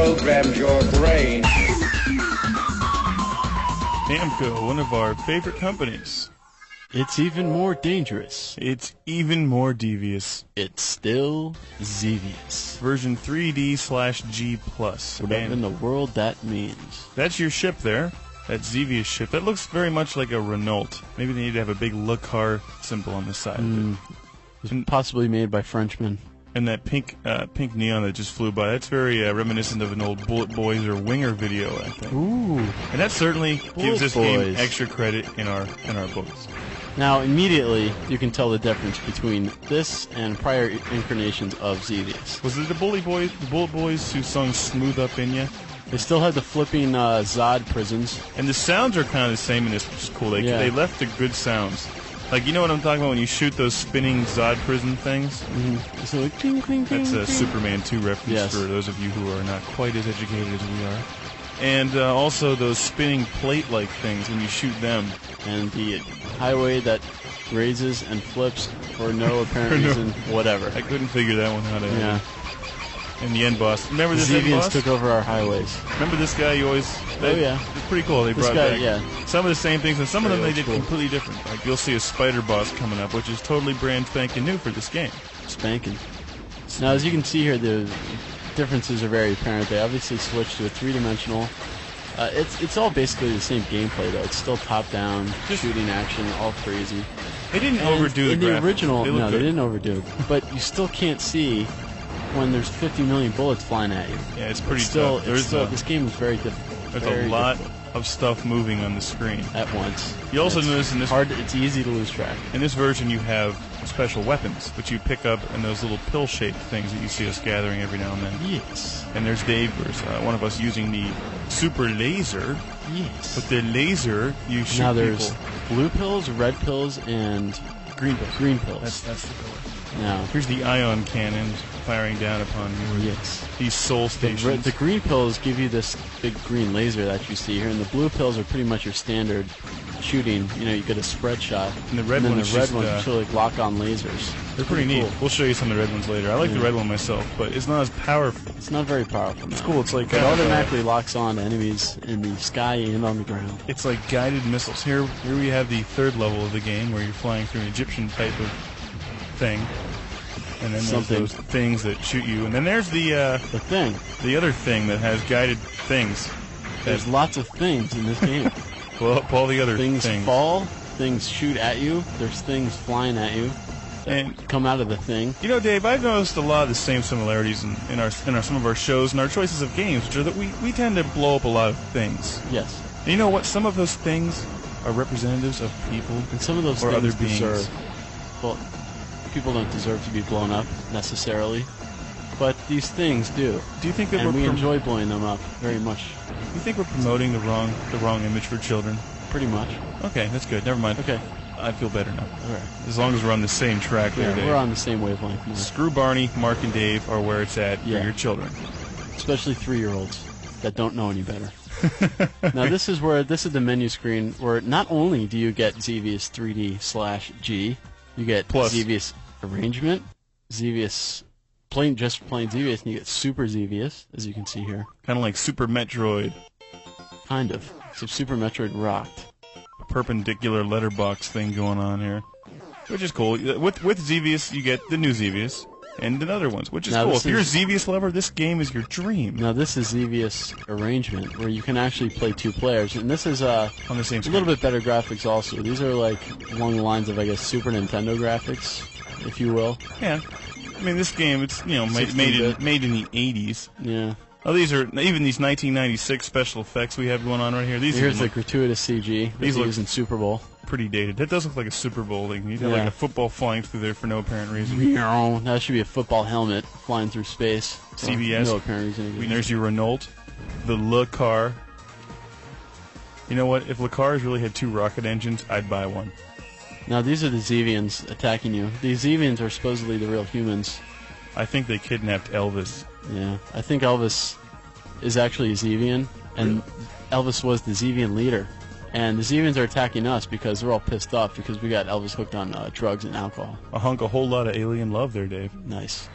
reprograms your brain. Namco, one of our favorite companies. It's even more dangerous. It's even more devious. It's still XEVIOUS. Version 3D/G+. Whatever in the world that means. That's your ship there. That XEVIOUS ship. That looks very much like a Renault. Maybe they need to have a big Le Car symbol on the side of it. And possibly made by Frenchmen. And that pink neon that just flew by, that's very reminiscent of an old Bullet Boys or Winger video, I think. Ooh. And that certainly gives this game extra credit in our books. Now, immediately, you can tell the difference between this and prior incarnations of XEVIOUS. Was it the Bullet Boys who sung Smooth Up In Ya? They still had the flipping Zod prisons. And the sounds are kind of the same in this, which is cool. They left the good sounds. Like, you know what I'm talking about when you shoot those spinning Zod prison things? Mm-hmm. So like, ting, ting, ting, that's a ting. Superman 2 reference for those of you who are not quite as educated as we are. And also those spinning plate-like things when you shoot them. And the highway that raises and flips for no apparent reason, whatever. I couldn't figure that one out. Yeah. And the end boss. Remember this end boss? took over our highways. Remember this guy you always... It's pretty cool. They brought back some of the same things, and some of them they did completely different. Like, you'll see a spider boss coming up, which is totally brand spanking new for this game. Spanking. Now, as you can see here, the differences are very apparent. They obviously switched to a three-dimensional. It's all basically the same gameplay, though. It's still top-down, shooting action, all crazy. They didn't overdo in the graphics. The original, they didn't overdo it. But you still can't see when there's 50 million bullets flying at you. Yeah, it's pretty tough. This game is very difficult. There's a lot of stuff moving on the screen at once. You also notice in this it's easy to lose track. In this version, you have special weapons, which you pick up in those little pill-shaped things that you see us gathering every now and then. Yes. And there's Dave, one of us using the super laser. Yes. With the laser, you shoot now there's blue pills, red pills, and green pills. Green pills. That's the color. Now here's the ion cannon firing down upon you. Yes. These soul stations. The green pills give you this big green laser that you see here, and the blue pills are pretty much your standard shooting. You know, you get a spread shot. And the red ones actually like lock-on lasers. They're pretty neat. Cool. We'll show you some of the red ones later. I like the red one myself, but it's not as powerful. It's not very powerful. It's cool. It's like it automatically locks on to enemies in the sky and on the ground. It's like guided missiles. Here we have the third level of the game where you're flying through an Egyptian type of thing. And then there's those things that shoot you. And then there's the thing. The other thing that has guided things. There's lots of things in this game. Well, all the other things fall, things shoot at you, there's things flying at you and come out of the thing. You know, Dave, I've noticed a lot of the same similarities in some of our shows and our choices of games, which are that we tend to blow up a lot of things. Yes. And you know what? Some of those things are representatives of people and some of those or things other beings. Well, people don't deserve to be blown up necessarily, but these things do. Do you think that we enjoy blowing them up very much? You think we're promoting the wrong image for children? Pretty much. Okay, that's good. Never mind. Okay. I feel better now. All right. As long as we're on the same track there, Dave. We're on the same wavelength. More. Screw Barney, Mark, and Dave are where it's at for your children. Especially 3-year-olds that don't know any better. Now this is the menu screen where not only do you get XEVIOUS 3D/G, you get XEVIOUS Arrangement, XEVIOUS plain XEVIOUS, and you get Super XEVIOUS, as you can see here. Kind of like Super Metroid. Kind of. So Super Metroid rocked. A perpendicular letterbox thing going on here, which is cool. With XEVIOUS, you get the new XEVIOUS and the other ones, which is cool. If you're a XEVIOUS lover, this game is your dream. Now this is XEVIOUS Arrangement, where you can actually play 2 players, and this is on the same screen. A little bit better graphics also. These are like along the lines of, I guess, Super Nintendo graphics, if you will. Yeah. I mean, this game, it's made in the 80s. Yeah. Oh, these are even these 1996 special effects we have going on right here. Here's the gratuitous CG. These look in Super Bowl. Pretty dated. That does look like a Super Bowl thing. You got like a football flying through there for no apparent reason. That should be a football helmet flying through space. CBS. No apparent reason. There's your Renault, the Le Car. You know what? If Le Cars really had 2 rocket engines, I'd buy one. Now these are the XEVIANs attacking you. These XEVIANs are supposedly the real humans. I think they kidnapped Elvis. Yeah, I think Elvis is actually a XEVIAN, and Elvis was the XEVIAN leader. And the XEVIANs are attacking us because they're all pissed off because we got Elvis hooked on drugs and alcohol. A whole lot of alien love there, Dave. Nice.